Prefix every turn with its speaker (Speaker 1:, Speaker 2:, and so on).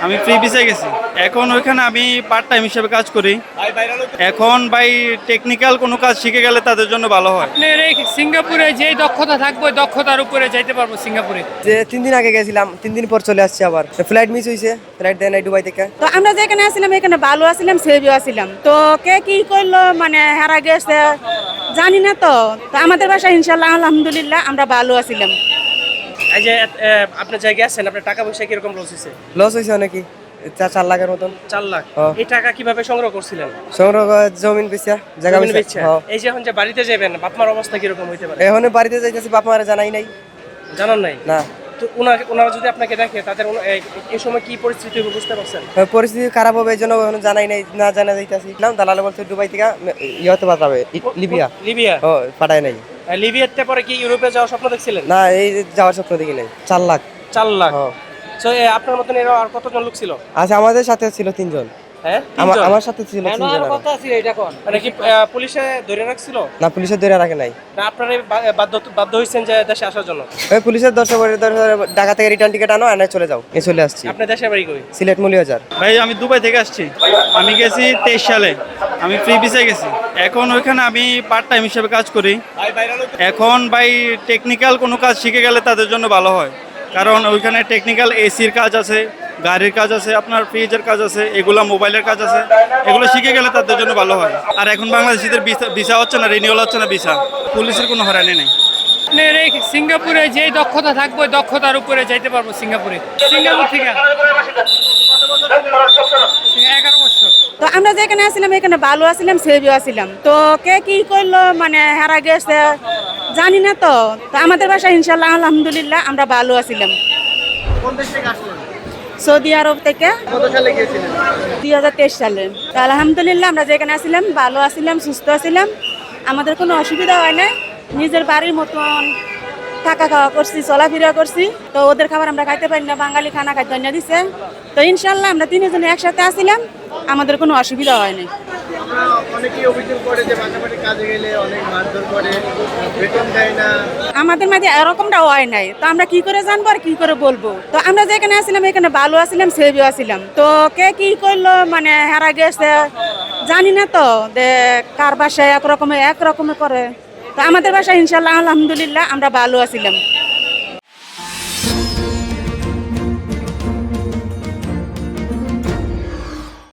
Speaker 1: আমি ফ্রি ভিসায় গেছি। এখন ওইখানে আমি পার্ট টাইম হিসেবে কাজ করি। এখন ভাই টেকনিক্যাল কোনো কাজ শিখে গেলে তাদের জন্য ভালো হয়।
Speaker 2: আপনার এই সিঙ্গাপুরে যেই দক্ষতা থাকবে দক্ষতার উপরে যাইতে পারবো সিঙ্গাপুরে।
Speaker 3: যে 3 দিন আগে গেছিলাম, 3 দিন পর চলে আসছি আবার। ফ্লাইট মিস হয়েছে, ফ্লাইট দেয় নাই দুবাই থেকে।
Speaker 4: তো আমরা যেখানে আসছিলাম এখানে ভালো আসছিলাম, সেভিও আসছিলাম। তো কে কি করলো মানে হারা গেছে জানি না। তো আমাদের বাসায় ইনশাল্লাহ আলহামদুলিল্লাহ আমরা ভালো আসছিলাম।
Speaker 5: এই যে আপনার জায়গায় আছেন, আপনার টাকা পয়সা কিরকম লস হয়েছে?
Speaker 3: লস হয়েছে অনেকই, 4 লাখের মতন।
Speaker 5: 4 লাখ।
Speaker 3: হ্যাঁ।
Speaker 5: এই টাকা কিভাবে সংগ্রহ করছিলেন?
Speaker 3: সংগ্রহ জমিন বেচা, জায়গা
Speaker 5: জমিন
Speaker 3: বেচা।
Speaker 5: বেচা? এই যে এখন যে বাড়িতে যাবেন, বাপ মার অবস্থা কিরকম হইতে পারে?
Speaker 3: এখন বাড়িতে যাইতেছি, বাপ মারা জানাই নাই।
Speaker 5: জানান নাই?
Speaker 3: না।
Speaker 5: তো ওনারা যদি আপনাকে দেখে তাদের এই সময় কি পরিস্থিতি হবে বুঝতে পারছেন?
Speaker 3: পরিস্থিতি খারাপ হবে, এই জন্য এখনো জানাই নাই, না জানা যাইতেছি। দালালে বলছে দুবাই থেকে ইয়েতে পাঠাবে, লিবিয়া।
Speaker 5: লিবিয়া?
Speaker 3: ও পাঠায় নাই।
Speaker 5: লিবিয়াতে পরে কি ইউরোপে যাওয়ার স্বপ্ন দেখছিলেন?
Speaker 3: না, এই যাওয়ার স্বপ্ন দেখি নাই। 4 লাখ।
Speaker 5: 4 লাখ।
Speaker 3: হ্যাঁ।
Speaker 5: তো আপনার মতন এরা আর কতজন লোক ছিল?
Speaker 3: আচ্ছা, আমাদের সাথে ছিল 3 জন।
Speaker 5: হ্যাঁ,
Speaker 3: আমার সাথে ছিল 3 জন।
Speaker 5: মানে কি পুলিশে ধরে রাখছিল?
Speaker 3: না, পুলিশের ধরে রাখে নাই।
Speaker 5: না আপনারা বাধ্য হয়েছেন যে দেশে আসার জন্য?
Speaker 3: ওই পুলিশের ঢাকা থেকে রিটার্ন টিকিট আনো, আনায় চলে যাও। চলে আসছি।
Speaker 5: আপনার দেশের বাড়ি কই?
Speaker 3: সিলেট মৌলভীবাজার।
Speaker 1: ভাই আমি দুবাই থেকে আসছি। আমি গেছি 23 সালে। আমি ফ্রি ভিসায় গেছি। এখন ওইখানে আমি পার্ট টাইম হিসেবে কাজ করি। এখন ভাই টেকনিক্যাল কোনো কাজ শিখে গেলে তাদের জন্য ভালো হয়। কারণ ওইখানে টেকনিক্যাল এসির কাজ আছে, গাড়ির কাজ আছে, আপনার ফ্রিজের কাজ আছে, এগুলো মোবাইলের কাজ আছে। এগুলো শিখে গেলে তাদের জন্য ভালো হয়। আর এখন বাংলাদেশিদের ভিসা হচ্ছে না, রিনিউয়াল হচ্ছে না ভিসা। পুলিশের কোনো হয়রানি নেই।
Speaker 2: আপনার এই সিঙ্গাপুরে যেই দক্ষতা থাকবে দক্ষতার উপরে যাইতে পারবো সিঙ্গাপুরে। সিঙ্গাপুর থেকে 11 বছর।
Speaker 4: তো আমরা যেখানে আসছিলাম এখানে ভালো আসছিলাম, সেভিও আসছিলাম। তো কে কি করলো মানে হারা গেছে জানি না। তো আমাদের বাসায় ইনশাল্লাহ আলহামদুলিল্লাহ আমরা ভালো আসছিলাম।
Speaker 5: কোন দেশ থেকে আসলেন?
Speaker 4: সৌদি আরব থেকে
Speaker 5: কত সালে গিয়েছিলেন?
Speaker 4: 2023 সালে। তো আলহামদুলিল্লাহ আমরা যেখানে আসছিলাম ভালো আসছিলাম, সুস্থ আসছিলাম। আমাদের কোনো অসুবিধা হয় না। নিজের বাড়ির মতন থাকা খাওয়া করছি, চলাফেরা করছি। তো ওদের খাবার আমরা খাইতে পারি না, বাঙালি খানা খাইতে না দিছে। তো ইনশাল্লাহ আমরা তিনজনে একসাথে আসছিলাম, আমাদের কোনো অসুবিধা হয়নি।
Speaker 5: আমরা অনেকেই অভিযোগ করে যে বাসাবাড়ি কাজে গেলে অনেক মারধর করে, বেতন দেয় না।
Speaker 4: আমাদের মাঝে এরকমটা হয় নাই। তো আমরা কি করে জানবো আর কি করে বলবো? তো আমরা যেখানে আসছিলাম এখানে ভালো আসছিলাম, সেভিও আসছিলাম। তো কে কি করলো মানে হারা গেছে জানি না। তো কার বাসায় একরকমে করে। তো আমাদের বাসায় ইনশাল্লাহ আলহামদুলিল্লাহ আমরা ভালো আসছিলাম।